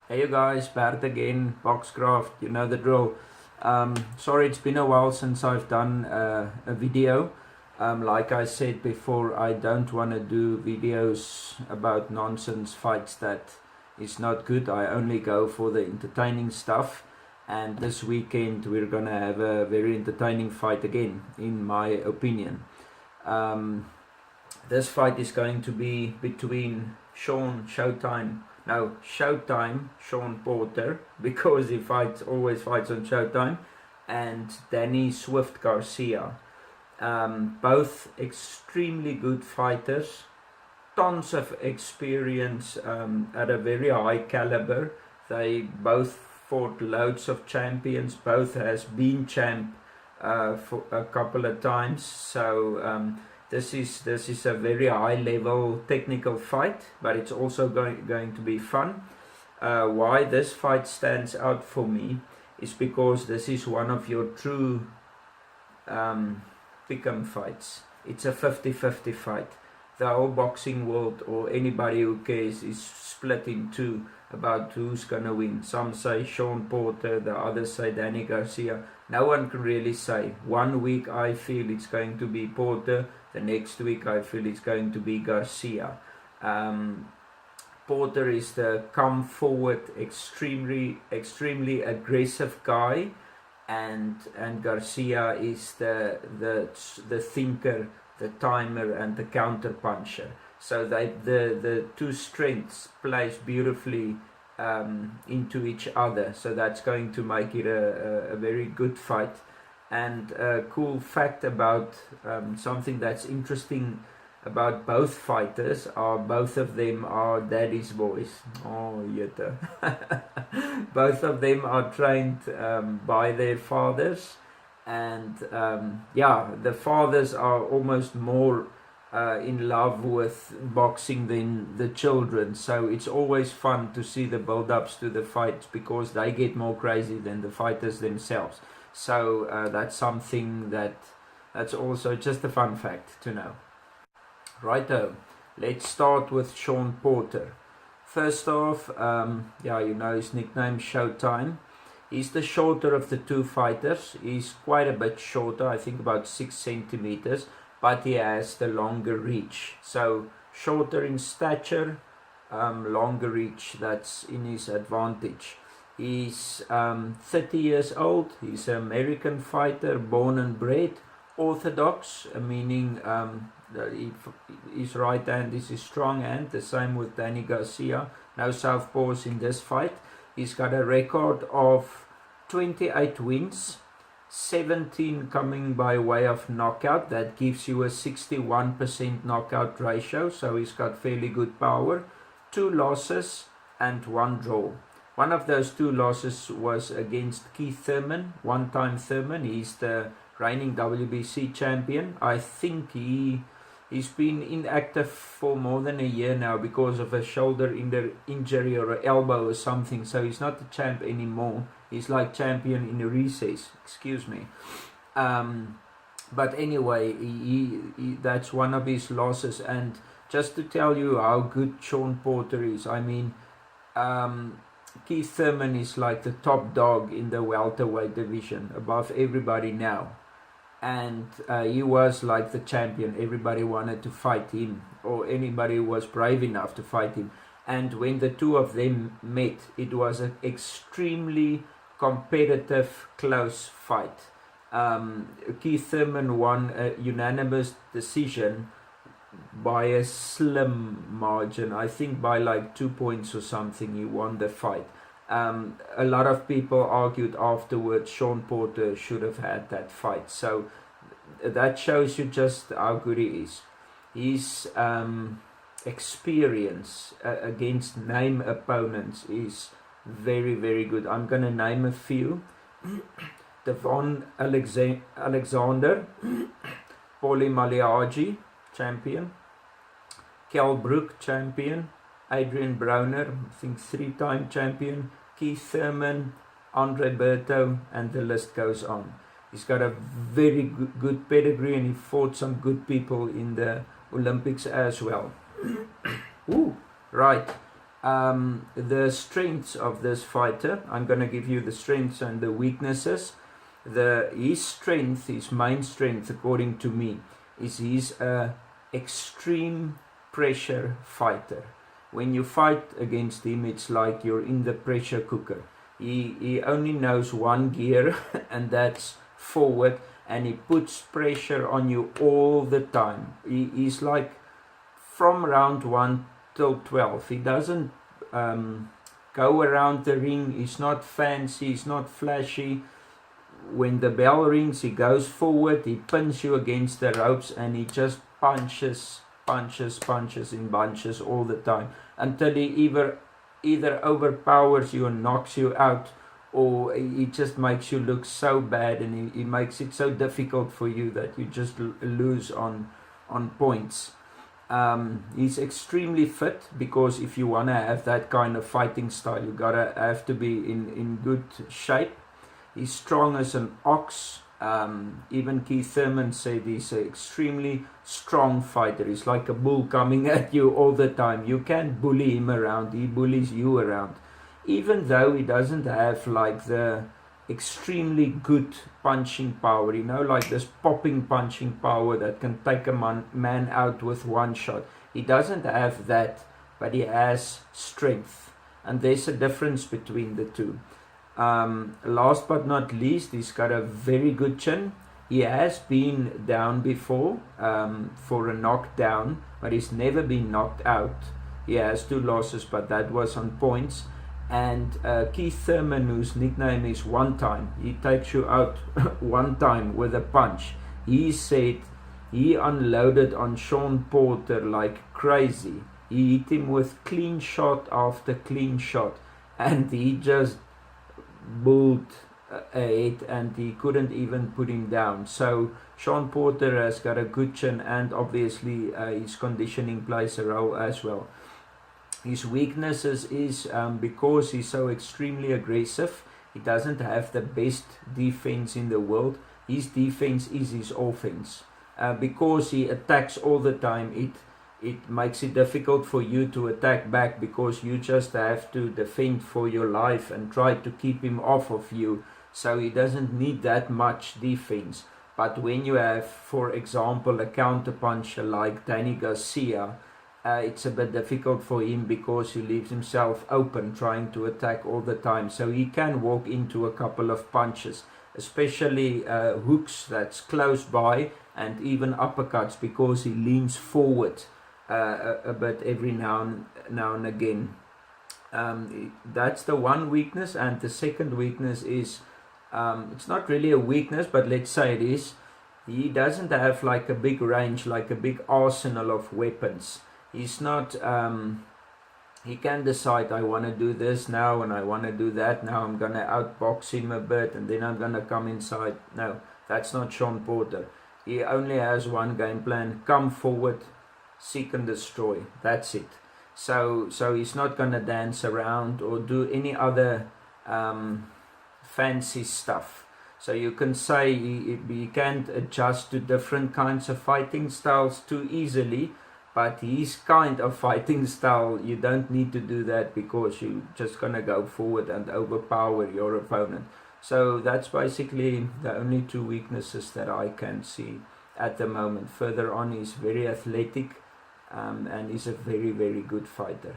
Hey you guys, Bert again, Boxcraft, you know the drill. Sorry, it's been a while since I've done a video. Like I said before, I don't want to do videos about nonsense fights that is not good. I only go for the entertaining stuff. And this weekend we're gonna have a very entertaining fight again, in my opinion. This fight is going to be between Showtime Shawn Porter, because he always fights on Showtime, and Danny Swift Garcia. Both extremely good fighters, tons of experience at a very high caliber. They both fought loads of champions, both has been champ for a couple of times, so this is a very high level technical fight, but it's also going to be fun. Why this fight stands out for me is because this is one of your true pick'em fights. It's a 50-50 fight. The whole boxing world, or anybody who cares, is split in two about who's gonna win. Some say Shawn Porter, the others say Danny Garcia. No one can really say. One week I feel it's going to be Porter, the next week I feel it's going to be Garcia. Porter is the come forward, extremely aggressive guy, and Garcia is the thinker, the timer, and the counter puncher. So the two strengths plays beautifully into each other. So that's going to make it a very good fight. And a cool fact about something that's interesting about both fighters are both of them are daddy's boys. Oh, Jutta. Both of them are trained by their fathers. And yeah, the fathers are almost more in love with boxing than the children. So it's always fun to see the build-ups to the fights, because they get more crazy than the fighters themselves. So that's something that's also just a fun fact to know. Righto, let's start with Shawn Porter. First off, yeah, you know his nickname, Showtime. He's the shorter of the two fighters. He's quite a bit shorter, I think about 6 centimeters, but he has the longer reach. So shorter in stature, longer reach, that's in his advantage. He's 30 years old. He's an American fighter, born and bred, orthodox, meaning his right hand is his strong hand. The same with Danny Garcia. No southpaws in this fight. He's got a record of 28 wins, 17 coming by way of knockout. That gives you a 61% knockout ratio, so he's got fairly good power. 2 losses and 1 draw. One of those 2 losses was against Keith Thurman, one-time Thurman. He's the reigning WBC champion. I think he's been inactive for more than a year now because of a shoulder injury or an elbow or something. So he's not the champ anymore. He's like champion in a recess. Excuse me. But anyway, that's one of his losses. And just to tell you how good Shawn Porter is, I mean, Keith Thurman is like the top dog in the welterweight division, above everybody now. And he was like the champion. Everybody wanted to fight him, or anybody who was brave enough to fight him. And when the two of them met, it was an extremely competitive, close fight. Keith Thurman won a unanimous decision by a slim margin. I think by like 2 points or something he won the fight. A lot of people argued afterwards Shawn Porter should have had that fight. So that shows you just how good he is. His experience against name opponents is very good. I'm going to name a few. Devon Alexander, Paulie Maliarji, champion. Kell Brook, champion. Adrian Browner, I think 3-time champion. Keith Thurman, Andre Berto, and the list goes on. He's got a very good pedigree, and he fought some good people in the Olympics as well. Ooh, right. The strengths of this fighter, I'm going to give you the strengths and the weaknesses. His strength, his main strength, according to me, is he's a extreme pressure fighter. When you fight against him, it's like you're in the pressure cooker. He only knows one gear, and that's forward, and he puts pressure on you all the time. He's like from round 1 till 12. He doesn't go around the ring. He's not fancy, he's not flashy. When the bell rings, he goes forward, he pins you against the ropes, and he just punches in bunches all the time until he either overpowers you and knocks you out, or he just makes you look so bad, and he makes it so difficult for you that you just lose on points. He's extremely fit, because if you want to have that kind of fighting style, you gotta have to be in good shape. He's strong as an ox. Even Keith Thurman said he's an extremely strong fighter. He's like a bull coming at you all the time. You can't bully him around. He bullies you around. Even though he doesn't have like the extremely good punching power, you know, like this popping punching power that can take a man out with one shot. He doesn't have that, but he has strength. And there's a difference between the two. Last but not least, he's got a very good chin. He has been down before for a knockdown, but he's never been knocked out. He has 2 losses, but that was on points. And Keith Thurman, whose nickname is One Time, he takes you out one time with a punch. He said he unloaded on Shawn Porter like crazy. He hit him with clean shot after clean shot, and he just bulled ahead, and he couldn't even put him down. So Shawn Porter has got a good chin, and obviously his conditioning plays a role as well. His weaknesses is because he's so extremely aggressive, he doesn't have the best defense in the world. His defense is his offense. Because he attacks all the time, it makes it difficult for you to attack back, because you just have to defend for your life and try to keep him off of you. So he doesn't need that much defense. But when you have, for example, a counterpuncher like Danny Garcia, it's a bit difficult for him, because he leaves himself open trying to attack all the time. So he can walk into a couple of punches, especially hooks that's close by, and even uppercuts, because he leans forward a bit every now and again. That's the one weakness. And the second weakness is, it's not really a weakness, but let's say it is, he doesn't have like a big range, like a big arsenal of weapons. He's not, he can decide, I want to do this now and I want to do that now, I'm going to outbox him a bit and then I'm going to come inside. No, that's not Shawn Porter. He only has one game plan: come forward, seek and destroy. That's it. So he's not going to dance around or do any other fancy stuff. So you can say he can't adjust to different kinds of fighting styles too easily. But his kind of fighting style, you don't need to do that, because you're just going to go forward and overpower your opponent. So that's basically the only 2 weaknesses that I can see at the moment. Further on, he's very athletic and he's a very, very good fighter.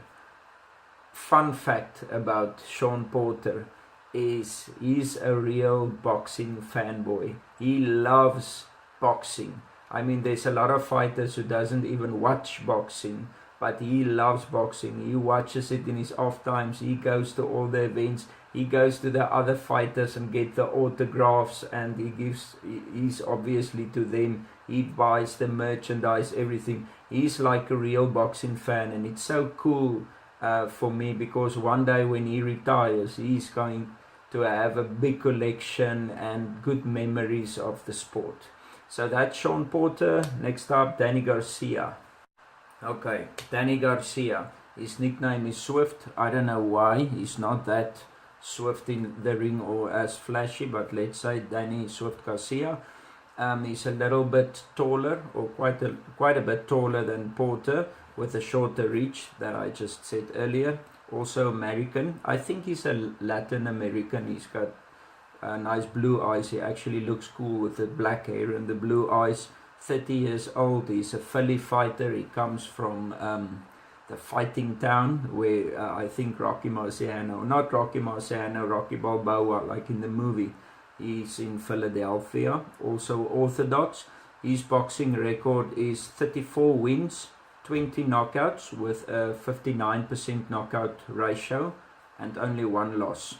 Fun fact about Shawn Porter is he's a real boxing fanboy. He loves boxing. I mean, there's a lot of fighters who doesn't even watch boxing, but he loves boxing. He watches it in his off times. He goes to all the events. He goes to the other fighters and get the autographs, and he's obviously to them. He buys the merchandise, everything. He's like a real boxing fan, and it's so cool for me, because one day when he retires, he's going to have a big collection and good memories of the sport. So that's Shawn Porter. Next up, Danny Garcia. Okay, Danny Garcia. His nickname is Swift. I don't know why. He's not that swift in the ring or as flashy, but let's say Danny Swift Garcia. He's a little bit taller, or quite a bit taller than Porter, with a shorter reach that I just said earlier. also American. I think he's a Latin American. He's got nice blue eyes. He actually looks cool with the black hair and the blue eyes. 30 years old. He's a Philly fighter. He comes from the fighting town where I think Rocky Marciano, not Rocky Marciano, Rocky Balboa, like in the movie. He's in Philadelphia. Also orthodox. His boxing record is 34 wins, 20 knockouts with a 59% knockout ratio and only one loss.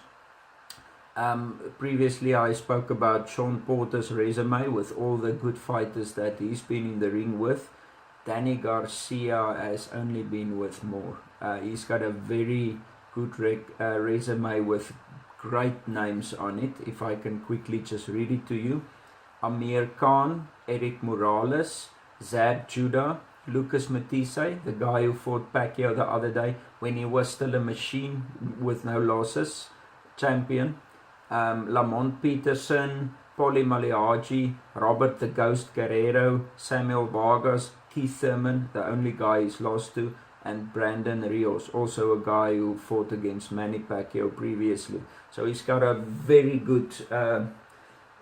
Previously I spoke about Shawn Porter's resume with all the good fighters that he's been in the ring with. Danny Garcia has only been with more. He's got a very good resume with great names on it. If I can quickly just read it to you. Amir Khan, Eric Morales, Zab Judah, Lucas Matisse, the guy who fought Pacquiao the other day when he was still a machine with no losses, champion. Lamont Peterson, Paulie Malihaji, Robert the Ghost Guerrero, Samuel Vargas, Keith Thurman, the only guy he's lost to, and Brandon Rios, also a guy who fought against Manny Pacquiao previously. So he's got a very good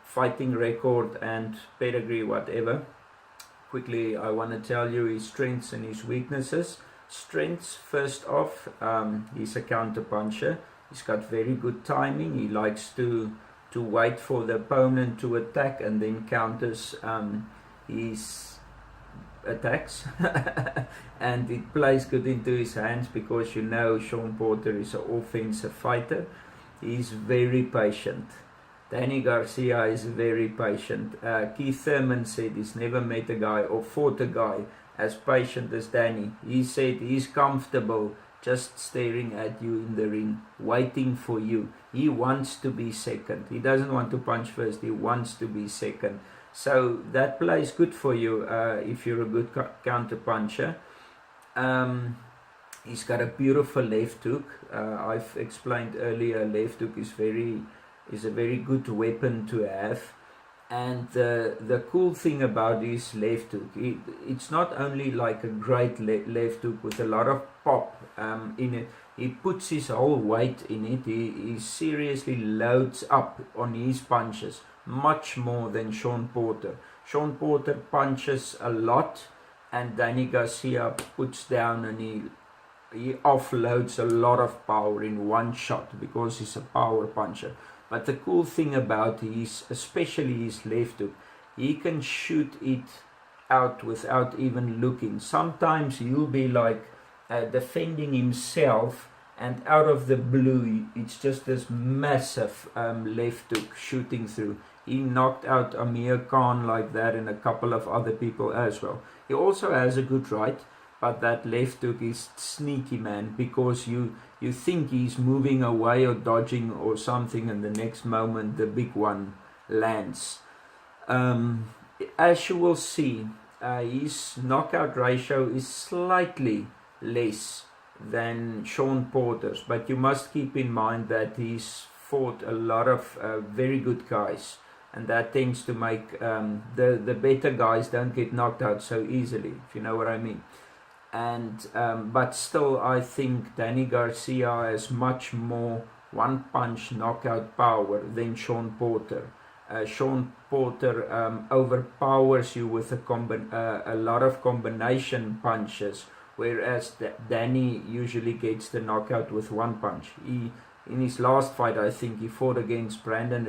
fighting record and pedigree, whatever. Quickly, I want to tell you his strengths and his weaknesses. Strengths, first off, he's a counter puncher. He's got very good timing. He likes to wait for the opponent to attack and then counters his attacks. And it plays good into his hands because you know Shawn Porter is an offensive fighter. He's very patient. Danny Garcia is very patient. Keith Thurman said he's never met a guy or fought a guy as patient as Danny. He said he's comfortable just staring at you in the ring, waiting for you. He wants to be second. He doesn't want to punch first. He wants to be second. So that plays good for you if you're a good counter puncher. He's got a beautiful left hook. I've explained earlier, left hook is a very good weapon to have. And the cool thing about his left hook, it's not only like a great left hook with a lot of pop in it. He puts his whole weight in it. He seriously loads up on his punches, much more than Shawn Porter. Shawn Porter punches a lot, and Danny Garcia puts down and he offloads a lot of power in one shot because he's a power puncher. But the cool thing about especially his left hook, he can shoot it out without even looking. Sometimes he'll be like defending himself, and out of the blue, it's just this massive left hook shooting through. He knocked out Amir Khan like that and a couple of other people as well. He also has a good right, but that left hook is sneaky, man, because you think he's moving away or dodging or something, and the next moment the big one lands. As you will see, his knockout ratio is slightly less than Shawn Porter's, but you must keep in mind that he's fought a lot of very good guys, and that tends to make the better guys don't get knocked out so easily, if you know what I mean. And but still, I think Danny Garcia has much more one-punch knockout power than Shawn Porter. Shawn Porter overpowers you with a lot of combination punches, whereas Danny usually gets the knockout with one punch. In his last fight, I think he fought against Brandon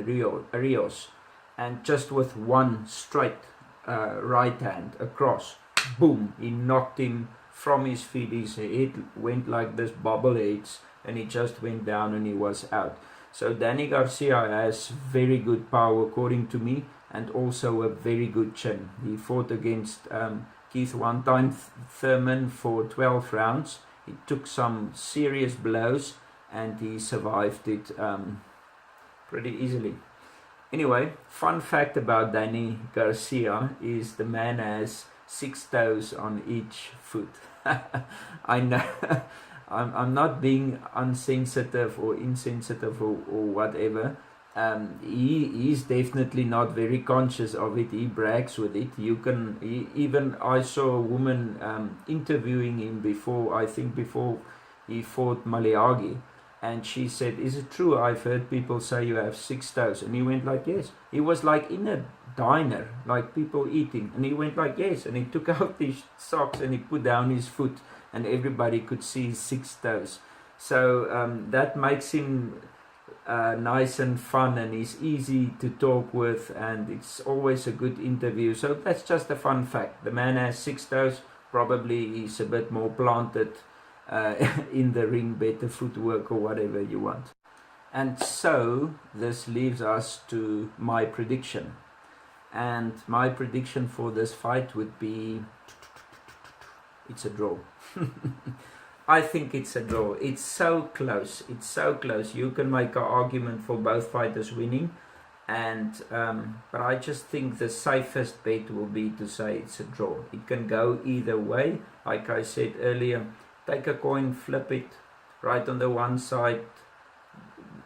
Rios, and just with one straight right hand across, boom, he knocked him from his feet. His head went like this bobbleheads, and he just went down and he was out. So Danny Garcia has very good power according to me, and also a very good chin. He fought against Keith Thurman for 12 rounds. He took some serious blows and he survived it pretty easily. Anyway, fun fact about Danny Garcia is the man has 6 toes on each foot. I know I'm not being unsensitive or insensitive or whatever. He's definitely not very conscious of it. He brags with it. Even I saw a woman interviewing him before he fought Maliagi, and she said, "Is it true? I've heard people say you have 6 toes." And he went like, "Yes." He was like in a diner, like people eating, and he went like, "Yes." And he took out his socks and he put down his foot, and everybody could see his 6 toes. So that makes him nice and fun, and he's easy to talk with, and it's always a good interview. So that's just a fun fact. The man has 6 toes. Probably he's a bit more planted in the ring, better footwork or whatever you want. And so this leaves us to my prediction. And my prediction for this fight would be, it's a draw. I think it's a draw. It's so close. It's so close. You can make an argument for both fighters winning, and but I just think the safest bet will be to say it's a draw. It can go either way. Like I said earlier, take a coin, flip it. Right on the one side,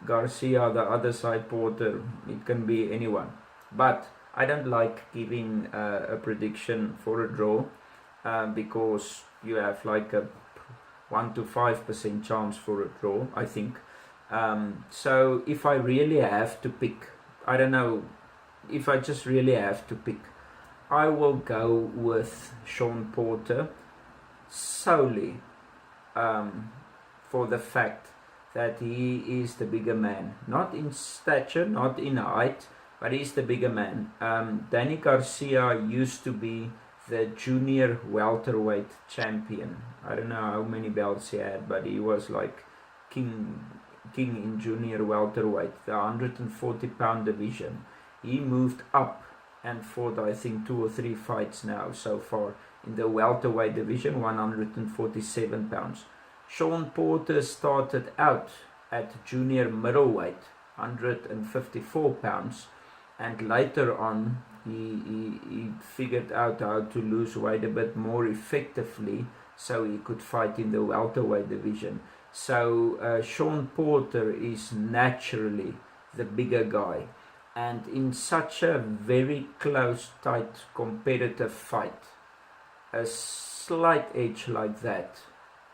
Garcia, the other side, Porter. It can be anyone. But I don't like giving a prediction for a draw because you have like a 1 to 5% chance for a draw, I think. So if I really have to pick, I don't know, if I just really have to pick, I will go with Shawn Porter solely for the fact that he is the bigger man. Not in stature, not in height, but he's the bigger man. Danny Garcia used to be the junior welterweight champion. I don't know how many belts he had, but he was like king in junior welterweight, the 140-pound division. He moved up and fought, I think, 2 or 3 fights now so far in the welterweight division, 147 pounds. Shawn Porter started out at junior middleweight, 154 pounds, and later on he figured out how to lose weight a bit more effectively so he could fight in the welterweight division. So Shawn Porter is naturally the bigger guy, and in such a very close, tight, competitive fight, a slight edge like that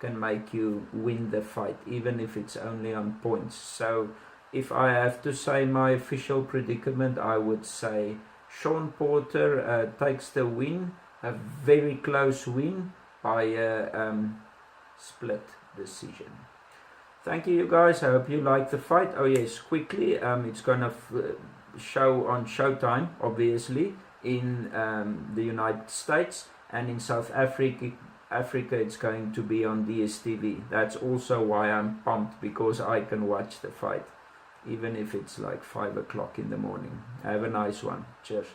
can make you win the fight, even if it's only on points. So if I have to say my official predicament, I would say Shawn Porter takes the win, a very close win by a split decision. Thank you guys, I hope you like the fight. Oh yes, quickly, it's gonna show on Showtime, obviously, in the United States, and in South Africa it's going to be on DSTV. That's also why I'm pumped, because I can watch the fight even if it's like 5 o'clock in the morning. Have a nice one. Cheers.